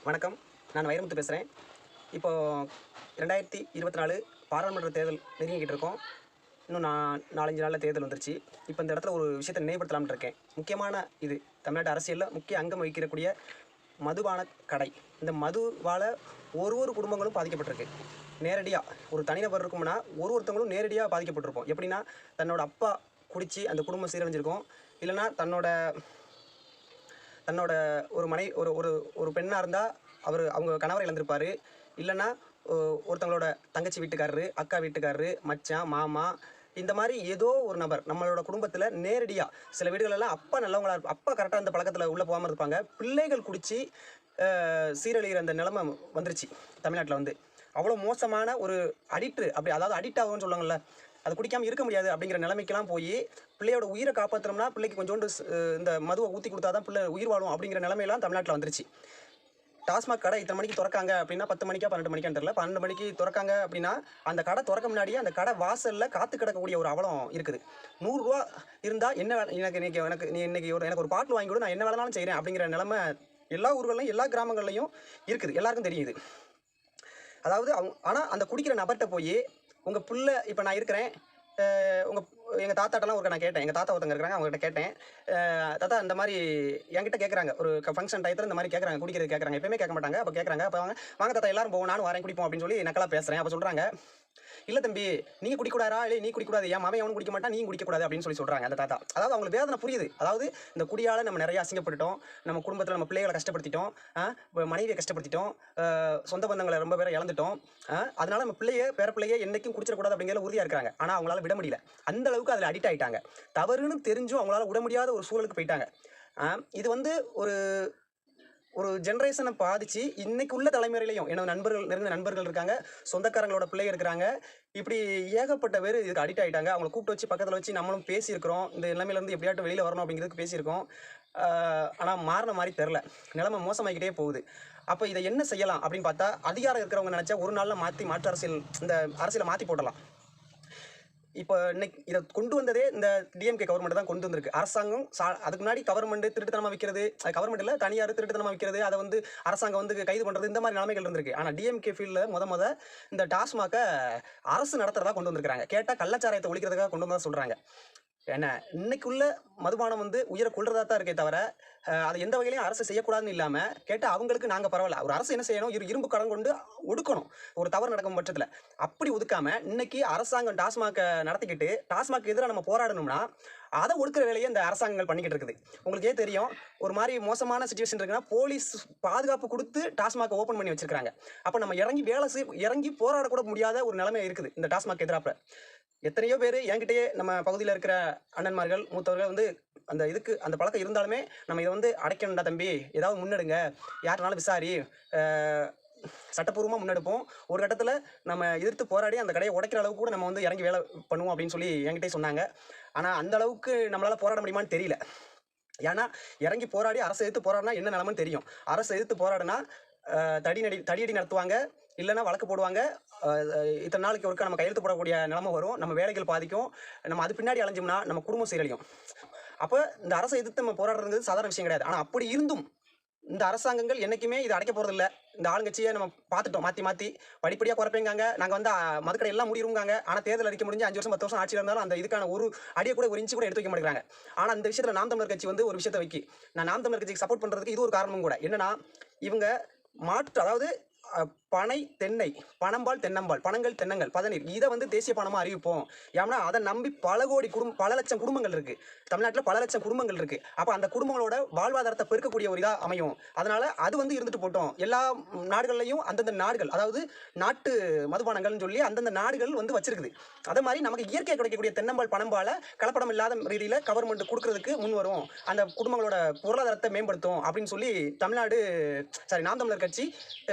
வணக்கம். நான் வைரமுத்து பேசுகிறேன். இப்போ 2024 பாராளுமன்ற தேர்தல் நெருங்கிக்கிட்டு இருக்கோம். இன்னும் 4, 5 நாளில் தேர்தல் வந்துருச்சு. இப்போ இந்த இடத்துல ஒரு விஷயத்தை நினைவுபடுத்தலாம்னு இருக்கேன். முக்கியமான இது தமிழ்நாட்டு அரசியலில் முக்கிய அங்கம் வகிக்கக்கூடிய மதுபான கடை. இந்த மதுவால் ஒரு குடும்பங்களும் பாதிக்கப்பட்டிருக்கு. நேரடியாக ஒரு தனிநபர் இருக்கும்னா ஒருத்தவங்களும் நேரடியாக பாதிக்கப்பட்டிருப்போம். எப்படின்னா, தன்னோட அப்பா குடித்து அந்த குடும்பம் சீரழிஞ்சிருக்கும். இல்லைன்னா தன்னோட ஒரு ஒரு ஒரு ஒரு பெண்ணாக இருந்தால் அவங்க கணவரை இழந்திருப்பார். இல்லைன்னா ஒருத்தவங்களோட தங்கச்சி வீட்டுக்காரரு, அக்கா வீட்டுக்காரரு, மச்சான், மாமா, இந்த மாதிரி ஏதோ ஒரு நபர் நம்மளோட குடும்பத்தில் நேரடியாக சில வீடுகளெல்லாம் அப்பா நல்லவங்களா அப்பா கரெக்டாக அந்த பழக்கத்தில் உள்ளே போகாமல் இருப்பாங்க. பிள்ளைகள் குடித்து சீரழிகிற அந்த நிலைமை வந்துருச்சு தமிழ்நாட்டில் வந்து. அவ்வளோ மோசமான ஒரு அப்படி அதாவது அடிக்ட் ஆகும்னு சொல்லுவாங்கள்ல, அது குடிக்காமல் இருக்க முடியாது அப்படிங்கிற நிலைமைக்கெல்லாம் போய் பிள்ளையோட உயிரை காப்பாற்றணும்னா பிள்ளைக்கு கொஞ்சோண்டு இந்த மதுவை ஊற்றி கொடுத்தா தான் பிள்ளை உயிர் வாழும் அப்படிங்கிற நிலைமையெல்லாம் தமிழ்நாட்டில் வந்துருச்சு. டாஸ்மாக் கடை இத்தனை மணிக்கு திறக்காங்க அப்படின்னா 10 மணிக்கா 12 மணிக்கான்னு தெரியல. 12 மணிக்கு திறக்காங்க அப்படின்னா அந்த கடை திறக்க முன்னாடியே அந்த கடை வாசலில் காத்து கிடக்கக்கூடிய ஒரு அவலம் இருக்குது. 100 ரூபா இருந்தால் என்ன எனக்கு ஒரு பாட்டில் வாங்கி கூட நான் என்ன வேலைனாலும் செய்கிறேன் அப்படிங்கிற நிலைமை எல்லா ஊர்கள்லையும் எல்லா கிராமங்கள்லையும் இருக்குது. எல்லாருக்கும் தெரியுது. அதாவது ஆனால் அந்த குடிக்கிற நபர்கிட்ட போய் உங்கள் புள்ள இப்போ நான் இருக்கிறேன், எங்கள் தாத்தாட்டெல்லாம் நான் கேட்டேன். எங்கள் தாத்தா ஒருத்தங்க இருக்கிறாங்க, அவங்ககிட்ட கேட்டேன். தாத்தா இந்த மாதிரி என்கிட்ட கேட்குறாங்க, ஒரு ஃபங்க்ஷன் டயத்தில் இந்த மாதிரி கேட்குறாங்க, குடிக்கிறது கேட்குறாங்க. எப்பயுமே கேட்க மாட்டாங்க. அப்போ கேட்குறாங்க. அப்போ வாங்க தாத்தா எல்லாரும் போவோம், நானும் வரேன் குடிப்போம் அப்படின்னு சொல்லி நக்கலாக பேசுகிறேன். அப்போ சொல்கிறாங்க, இல்லை தம்பி நீங்கள் குடிக்கூடாதா, இல்லை நீ குடிக்கூடாது, ஏன் அவன் அவனும் குடிக்க மாட்டான், நீயும் குடிக்கக்கூடாது அப்படின்னு சொல்கிறாங்க அந்த தாத்தா. அதாவது அவங்களுக்கு வேதனை புரியுது. அதாவது இந்த குடியால் நம்ம நிறைய அசிங்கப்பட்டுட்டோம், நம்ம குடும்பத்தில் நம்ம பிள்ளைகளை கஷ்டப்படுத்திட்டோம், மனைவியை கஷ்டப்படுத்திட்டோம், சொந்த பந்தங்களை ரொம்ப பேரை இழந்துட்டோம். அதனால நம்ம பேர பிள்ளையை என்றைக்கும் குடிச்சிடக்கூடாது அப்படிங்கிற உறுதியாக இருக்காங்க. ஆனால் அவங்களால விட முடியல. அந்த அளவுக்கு அதில் அடிக்ட் ஆகிட்டாங்க. தவறுன்னு தெரிஞ்சும் அவங்களால விட முடியாத ஒரு சூழலுக்கு போயிட்டாங்க. இது வந்து ஒரு ஜென்ரேஷனை பாதிச்சு இன்னைக்கு உள்ள தலைமுறையிலையும் என்னோட நெருங்கின நண்பர்கள் இருக்காங்க, சொந்தக்காரங்களோட பிள்ளைங்க இருக்கிறாங்க. இப்படி ஏகப்பட்ட பேர் இதுக்கு அடிக்ட் ஆகிட்டாங்க. அவங்களை கூப்பிட்டு வச்சு பக்கத்தில் வச்சு நம்மளும் பேசியிருக்கிறோம். இந்த நிலைமையிலேருந்து எப்படியாட்டும் வெளியில் வரணும் அப்படிங்கிறதுக்கு பேசியிருக்கோம். ஆனால் மாறின மாதிரி தெரில, நிலைமை மோசமாகிக்கிட்டே போகுது. அப்போ இதை என்ன செய்யலாம் அப்படின்னு பார்த்தா, அதிகாரம் இருக்கிறவங்க நினச்சா ஒரு நாளில் மாற்று அரசியல் இந்த அரசியலை மாற்றி போடலாம். இப்போ இன்னைக்கு இதை கொண்டு வந்ததே இந்த டிஎம்கே கவர்மெண்ட் தான் கொண்டு வந்திருக்கு. அரசாங்கம் அதுக்கு முன்னாடி கவர்மெண்ட் திருட்டுத்தனமாக விற்கிறது, கவர்மெண்ட் இல்லை தனியார் திருட்டுத்தனமாக விற்கிறது, அதை வந்து அரசாங்கம் வந்து கைது பண்ணுறது, இந்த மாதிரி நிலைமைகள் இருந்திருக்கு. ஆனால் டிஎம்கே ஃபீல்டில் முத இந்த டாஸ்மாகை அரசு நடத்துறதா கொண்டு வந்திருக்காங்க. கேட்டால் கள்ளச்சாராயத்தை ஒழிக்கிறதுக்காக கொண்டு வந்ததாக சொல்கிறாங்க. என்ன இன்னைக்குள்ள மதுபானம் வந்து உயிரை கொள்றதா தான் இருக்கே தவிர அதை எந்த வகையிலையும் அரசு செய்யக்கூடாதுன்னு இல்லாமல் கேட்டால் அவங்களுக்கு நாங்கள் பரவாயில்ல. ஒரு அரசு என்ன செய்யணும், இரும்பு கடன் கொண்டு ஒடுக்கணும் ஒரு தவறு நடக்கும் பட்சத்தில். அப்படி ஒதுக்காம இன்னைக்கு அரசாங்கம் டாஸ்மாக் நடத்திக்கிட்டு டாஸ்மாக் எதிராக நம்ம போராடணும்னா அதை ஒடுக்கிற வேலையை இந்த அரசாங்கங்கள் பண்ணிக்கிட்டு இருக்குது. உங்களுக்கே தெரியும், ஒரு மாதிரி மோசமான சுச்சுவேஷன் இருக்குன்னா போலீஸ் பாதுகாப்பு கொடுத்து டாஸ்மாக் ஓப்பன் பண்ணி வச்சிருக்காங்க. அப்போ நம்ம இறங்கி போராடக்கூட முடியாத ஒரு நிலைமை இருக்குது இந்த டாஸ்மாக் எதிராக. எத்தனையோ பேர் என்கிட்டயே நம்ம பகுதியில் இருக்கிற அண்ணன்மார்கள் மூத்தவர்கள் வந்து அந்த பழக்கம் இருந்தாலுமே நம்ம இதை வந்து அடைக்கணும்டா தம்பி, ஏதாவது முன்னெடுங்க, யாருனாலும் விசாரி, சட்டப்பூர்வமாக முன்னெடுப்போம், ஒரு கட்டத்தில் நம்ம எதிர்த்து போராடி அந்த கடையை உடைக்கிற அளவுக்கு கூட நம்ம வந்து இறங்கி வேலை பண்ணுவோம் அப்படின்னு சொல்லி என்கிட்டே சொன்னாங்க. ஆனால் அந்த அளவுக்கு நம்மளால் போராட முடியுமான்னு தெரியல. ஏன்னா இறங்கி போராடி அரசை எதிர்த்து போராடினா என்ன நிலமன்னு தெரியும். அரசை எதிர்த்து போராடினா தடியடி நடத்துவாங்க, இல்லைன்னா வழக்கு போடுவாங்க. இத்தனை நாளைக்கு ஒருக்கா நம்ம கையெழுத்து போடக்கூடிய நிலைமை வரும், நம்ம வேலைகள் பாதிக்கும், நம்ம அது பின்னாடி அலைஞ்சோம்னா நம்ம குடும்பம் சீரழியும். அப்போ இந்த அரசை எதிர்த்து நம்ம போராடுறது சாதாரண விஷயம் கிடையாது. ஆனால் அப்படி இருந்தும் இந்த அரசாங்கங்கள் என்றைக்குமே இதை அடைக்க போகிறதில்ல. இந்த ஆளுங்கட்சியை நம்ம பார்த்துட்டோம், மாற்றி படிப்படியாக குறைப்பேங்காங்க, நாங்கள் வந்து மதுக்கடை எல்லாம் முடியிருங்காங்க. ஆனால் தேர்தல் அறிக்கை முடிஞ்சு 5 வருஷம் 10 வருஷம் ஆட்சியில் இருந்தாலும் அந்த இதுக்கான ஒரு அடியை கூட ஒரு இன்ச்சு கூட எடுத்து வைக்க மாட்டேங்கிறாங்க. ஆனால் இந்த விஷயத்தில் நாம் தமிழர் கட்சி வந்து ஒரு விஷயத்தை வைக்கி, நான் நாம் தமிழர் கட்சிக்கு சப்போர்ட் பண்ணுறதுக்கு இது ஒரு காரணமும் கூட. என்னன்னா, இவங்க அதாவது பனை தென்னை, பனம்பால் தென்னம்பால், பனங்கள் தென்னங்கள் பதநீர், இதை வந்து தேசிய பணமாக அறிவிப்போம். ஏன்னா அதை நம்பி பல லட்சம் குடும்பங்கள் இருக்குது தமிழ்நாட்டில், பல லட்சம் குடும்பங்கள் இருக்குது. அப்போ அந்த குடும்பங்களோட வாழ்வாதாரத்தை பெருக்கக்கூடிய ஒரு இதாக அமையும். அதனால் அது வந்து இருந்துட்டு போட்டோம். எல்லா நாடுகள்லையும் அந்தந்த நாடுகள், அதாவது நாட்டு மதுபானங்கள்னு சொல்லி அந்தந்த நாடுகள் வந்து வச்சிருக்குது. அதே மாதிரி நமக்கு இயற்கை கிடைக்கக்கூடிய தென்னம்பால் பனம்பாலை கலப்படம் இல்லாத ரீதியில் கவர்மெண்ட் கொடுக்கறதுக்கு முன் வரும், அந்த குடும்பங்களோட பொருளாதாரத்தை மேம்படுத்தும் அப்படின்னு சொல்லி நாம் தமிழர் கட்சி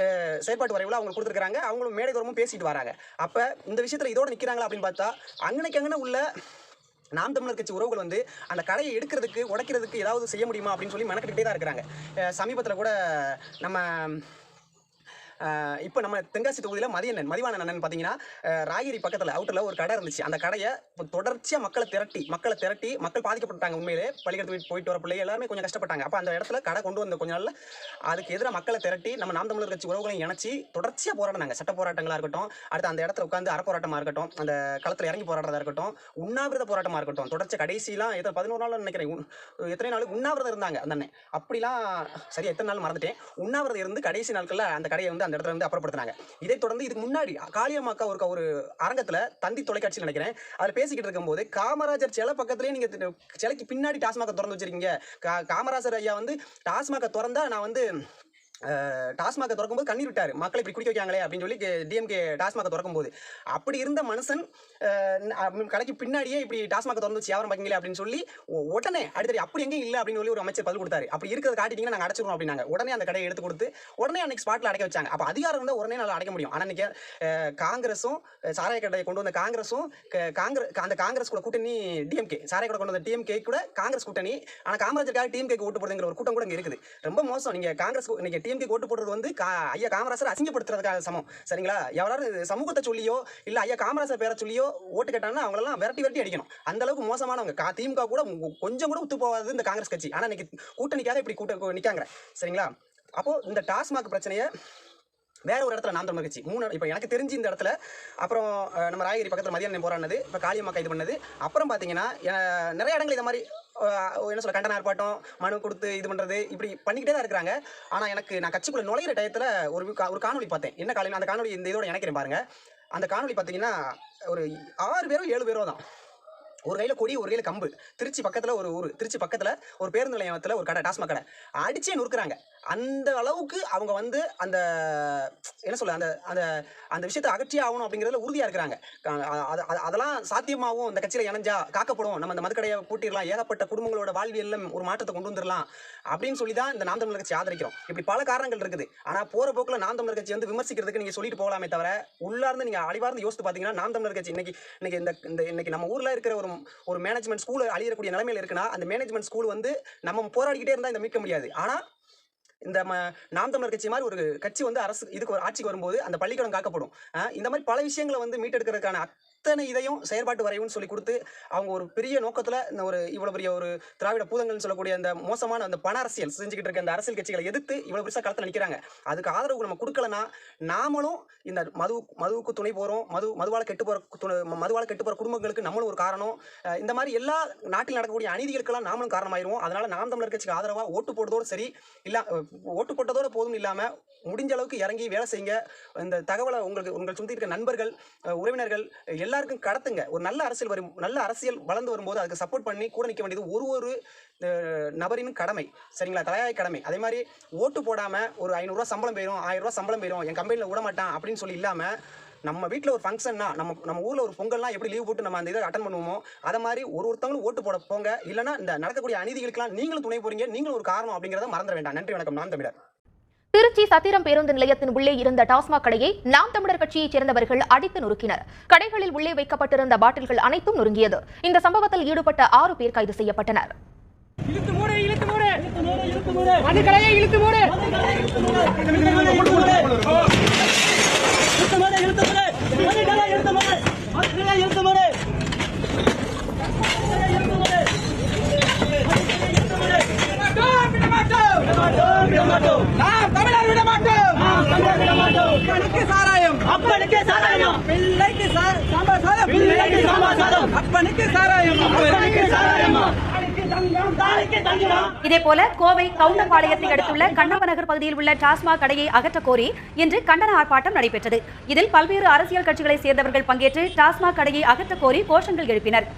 செயற்பாட்டு வரைவில் அவங்க கொடுத்துருக்காங்க. அவங்களும் மேடை தோறமும் பேசிட்டு வராங்க. அப்போ இந்த விஷயத்தில் இதோட நிற்கிறாங்களா அப்படின்னு பார்த்தா, அங்கனைக்கு உள்ள நாம் தமிழர் கட்சி உறவுகள் வந்து அந்த கடையை எடுக்கிறதுக்கு உடைக்கிறதுக்கு ஏதாவது செய்ய முடியுமா அப்படின்னு சொல்லி மெனக்கிட்டே தான் இருக்கிறாங்க. சமீபத்தில் கூட நம்ம இப்போ நம்ம தென்காசி தொகுதியில் மதிவாணன் அண்ணன் பார்த்தீங்கன்னா ராகிரி பக்கத்தில் அவுட்டரில் ஒரு கடை இருந்துச்சு. அந்த கடையை இப்போ தொடர்ச்சியாக மக்களை திரட்டி மக்கள் பாதிக்கப்பட்டாங்க. உண்மையிலே பள்ளிக்கூடத்துக்கு போயிட்டு வர பிள்ளை எல்லாமே கொஞ்சம் கஷ்டப்பட்டாங்க. அப்போ அந்த இடத்துல கடை கொண்டு வந்த கொஞ்ச நாளில் அதுக்கு எதிராக மக்களை திரட்டி நம்ம நாம் தமிழர் கட்சி உறவுகளையும் இணைச்சி தொடர்ச்சியாக போராடினாங்க. சட்ட போராட்டங்களாக இருக்கட்டும், அடுத்து அந்த இடத்துல உட்காந்து அறப்போராட்டமாக இருக்கட்டும், அந்த களத்தில் இறங்கி போராடுறதா இருக்கட்டும், உண்ணாவிரத போராட்டமாக இருக்கட்டும், தொடர்ச்சி கடைசியெல்லாம் 11 நாள் நினைக்கிறேன், எத்தனை நாள் உண்ணாவிரதம் இருந்தாங்க அந்த அண்ணன். அப்படிலாம் சரியா எத்தனை நாள் மறந்துட்டேன். உண்ணாவிரதம் இருந்து கடைசி நாட்களில் அந்த கடையை வந்து அந்த இடத்துல இருந்து அப்புறப்படுத்தினாங்க. இதை தொடர்ந்து இதுக்கு முன்னாடி காளியம்மாக்கா ஒரு அரங்கத்தில் தந்தி தொலைக்காட்சியில் நினைக்கிறேன், அதில் பேசிக்கிட்டு இருக்கும்போது காமராஜர் சிலை பக்கத்துலேயே நீங்கள் சிலைக்கு பின்னாடி டாஸ்மாக திறந்து வச்சிருக்கீங்க. காமராஜர் ஐயா வந்து டாஸ்மாக திறந்தா நான் வந்து டாஸ்மாக திறக்கும்போது கண்ணீர் விட்டார், மக்களை இப்படி குடிக்க வைக்காங்களே அப்படின்னு சொல்லி டிஎம்கே டாஸ்மாக திறக்கும்போது. அப்படி இருந்த மனுஷன் கடைக்கு பின்னாடியே இப்படி டாஸ்மாக திறந்து வச்சு வியாபாரம் பார்க்கீங்களே அப்படின்னு சொல்லி உடனே அடுத்தது அப்படி எங்கேயும் இல்லை அப்படின்னு சொல்லி ஒரு அமைச்சர் பதில் கொடுத்தாரு. அப்படி இருக்கிறத காட்டிட்டீங்கன்னா நாங்கள் அடைச்சிருவோம் அப்படின்னாங்க. உடனே அந்த கடையை எடுத்து கொடுத்து உடனே அன்னைக்கு ஸ்பாட்டில் அடைக்க வச்சாங்க. அப்போ அதிகாரம் இருந்தால் உடனே நல்லா அடைக்க முடியும். ஆனால் இன்னைக்கு காங்கிரஸும் சாராய கடையை கொண்டு வந்த காங்கிரஸும் அந்த காங்கிரஸ் கூட கூட்டணி டிஎம்கே, சாராய கடை கொண்டு வந்த டிஎம்கே கூட காங்கிரஸ் கூட்டணி. ஆனால் காமராஜருக்காக டிஎம்கேக்கு ஓட்டு போடுறதுங்கிற ஒரு கூட்டம் கூட இங்கே இருக்குது. ரொம்ப மோசம். நீங்கள் காங்கிரஸ் இன்னைக்கு டிஎம்கே ஓட்டு போடுறது வந்து ஐயா காமராஜர் அசிங்கப்படுத்துறதுக்காக சமம். சரிங்களா? யாராவது சமூகத்தை சொல்லியோ இல்லை ஐயா காமராஜர் பேரை சொல்லியோ ஓட்டு கேட்டாங்கன்னா அவங்களெல்லாம் விரட்டி அடிக்கணும். அந்த அளவுக்கு மோசமானவங்க. திமுக கூட கொஞ்சம் கூட ஒத்து போகாது இந்த காங்கிரஸ் கட்சி. ஆனால் இன்னைக்கு கூட்டணிக்காக இப்படி நிற்காங்க. சரிங்களா? அப்போ இந்த டாஸ்மாக் பிரச்சனையை வேற ஒரு இடத்துல நாம் தமிழர் கட்சி இப்போ எனக்கு தெரிஞ்சு இந்த இடத்துல அப்புறம் நம்ம ராயகிரி பக்கத்தில் மதியானம் போராடினது, இப்போ காளியம்மாக்கா இது பண்ணது, அப்புறம் பார்த்தீங்கன்னா நிறைய இடங்கள் இதை மாதிரி என்ன சொல்ல கண்டன ஆர்ப்பாட்டம் மனு கொடுத்து இது பண்ணுறது இப்படி பண்ணிக்கிட்டே தான் இருக்கிறாங்க. ஆனால் நான் கட்சிக்குள்ளே நுழையிற டயத்தில் ஒரு காணொலி பார்த்தேன். என்ன காலையில் அந்த காணொலி இந்த இதோட இணைக்கிறேன் பாருங்க. அந்த காணொலி பார்த்தீங்கன்னா ஒரு 6 பேரோ 7 பேரோ தான். ஒரு கையில் கொடி ஒரு கையில் கம்பு. திருச்சி பக்கத்தில் ஒரு பேருந்து நிலையத்தில் ஒரு கடை, டாஸ்மாக் கடை அடிச்சே நொறுக்குறாங்க. அந்த அளவுக்கு அவங்க வந்து அந்த என்ன சொல்ல அந்த விஷயத்தை அகற்றியே ஆகணும் அப்படிங்கிறதுல உறுதியாக இருக்கிறாங்க. அதெல்லாம் சாத்தியமாகவும் இந்த கட்சியில் இணைஞ்சா காக்கப்படும், நம்ம அந்த மதுக்கடையை பூட்டிடலாம், ஏகப்பட்ட குடும்பங்களோட வாழ்வியல்ல ஒரு மாற்றத்தை கொண்டு வந்துடலாம் அப்படின்னு சொல்லி தான் இந்த நாம் தமிழர் கட்சி ஆதரிக்கிறோம். இப்படி பல காரணங்கள் இருக்குது. ஆனால் போகிற போக்கில் நாம் தமிழர் கட்சி வந்து விமர்சிக்கிறதுக்கு நீங்கள் சொல்லிட்டு போகலாமே தவிர உள்ளார்ந்து நீங்கள் அழிவார்ந்து யோசித்து பார்த்தீங்கன்னா நாம் தமிழர் கட்சி இன்னைக்கு நம்ம ஊரில் இருக்கிற ஒரு மேனேஜ்மெண்ட் ஸ்கூல் அழியக்கூடிய நிலைமையில் இருக்குன்னா அந்த மேனேஜ்மெண்ட் ஸ்கூல் வந்து நம்ம போராடிக்கிட்டே இருந்தால் இந்த மீட்க முடியாது. ஆனால் இந்த நாம் தமிழர் கட்சி மாதிரி ஒரு கட்சி வந்து இதுக்கு ஒரு ஆட்சிக்கு வரும்போது அந்த பள்ளிக்கூடம் காக்கப்படும். இந்த மாதிரி பல விஷயங்களை வந்து மீட்டெடுக்கிறதுக்கான அத்தனை இதையும் செயற்பாட்டு வரைவுன்னு சொல்லி கொடுத்து அவங்க ஒரு பெரிய நோக்கத்தில் இந்த இவ்வளோ பெரிய ஒரு திராவிட பூதங்கள்னு சொல்லக்கூடிய அந்த மோசமான அந்த பண அரசியல் செஞ்சுக்கிட்டு இருக்க அந்த அரசியல் கட்சிகளை எதிர்த்து இவ்வளோ பெருசாக களத்தில் நிற்கிறாங்க. அதுக்கு ஆதரவு நம்ம கொடுக்கலன்னா நாமளும் இந்த மதுவுக்கு துணை போகிறோம், மதுவால் கெட்டு போகிற குடும்பங்களுக்கு நம்மளும் ஒரு காரணம். இந்த மாதிரி எல்லா நாட்டில் நடக்கக்கூடிய அநீதிகளுக்கெல்லாம் நாமளும் காரணமாயிருவோம். அதனால நாம் தமிழர் கட்சிக்கு ஆதரவாக ஓட்டு போடுறதோடு சரி, இல்லை ஓட்டு போட்டதோடு போதும் இல்லாமல் முடிஞ்ச அளவுக்கு இறங்கி வேலை செய்யுங்க. இந்த தகவலை உங்கள் சுற்றி இருக்க நண்பர்கள், உறவினர்கள் எல்லாருக்கும் கடத்துங்க. ஒரு நல்ல அரசியல் வளர்ந்து வரும்போது அதுக்கு சப்போர்ட் பண்ணி கூட நிற்க வேண்டியது ஒரு நபரின் கடமை. சரிங்களா? தலையாய கடமை. அதே மாதிரி ஓட்டு போடாமல் ஒரு 500 ரூபா சம்பளம் போயிடும், 1000 ரூபா சம்பளம் போயிடும், என் கம்பெனியில் விட மாட்டான் அப்படின்னு சொல்லி இல்லாமல் நம்ம வீட்டில் ஒரு ஃபங்க்ஷன்னா நம்ம ஊரில் ஒரு பொங்கல்னா எப்படி லீவ் போட்டு நம்ம அந்த இதை அட்டன் பண்ணுவோமோ அதை மாதிரி ஒருத்தவங்களும் ஓட்டு போட போங்க. இல்லைன்னா இந்த நடக்கக்கூடிய அநீதிகளுக்கெல்லாம் நீங்களும் துணை போறீங்க, நீங்களும் ஒரு காரணம் அப்படிங்கிறத மறந்துட வேண்டாம். நன்றி, வணக்கம். நான் தமிழர். திருச்சி சத்திரம் பேருந்து நிலையத்தின் உள்ளே இருந்த டாஸ்மாக் கடையை நாம் தமிழர் கட்சியைச் சேர்ந்தவர்கள் அடித்து நொறுக்கினர். கடைகளில் உள்ளே வைக்கப்பட்டிருந்த பாட்டில்கள் அனைத்தும் நொறுங்கியது. இந்த சம்பவத்தில் ஈடுபட்ட 6 பேர் கைது செய்யப்பட்டனர். அப்பனுக்கு சாராயம், பிள்ளைக்கு சாம்பார் சாதம், பிள்ளைக்கு சாம்பார் சாதம், அப்பனுக்கு சாராயம், அப்பனுக்கு சாராயம். இதேபோல கோவை கவுண்டம்பாளையத்தை அடுத்துள்ள கண்ணப்பநகர் பகுதியில் உள்ள டாஸ்மாக் கடையை அகற்றக் கோரி இன்று கண்டன ஆர்ப்பாட்டம் நடைபெற்றது. இதில் பல்வேறு அரசியல் கட்சிகளை சேர்ந்தவர்கள் பங்கேற்று டாஸ்மாக் கடையை அகற்றக் கோரி கோஷங்கள் எழுப்பினர்.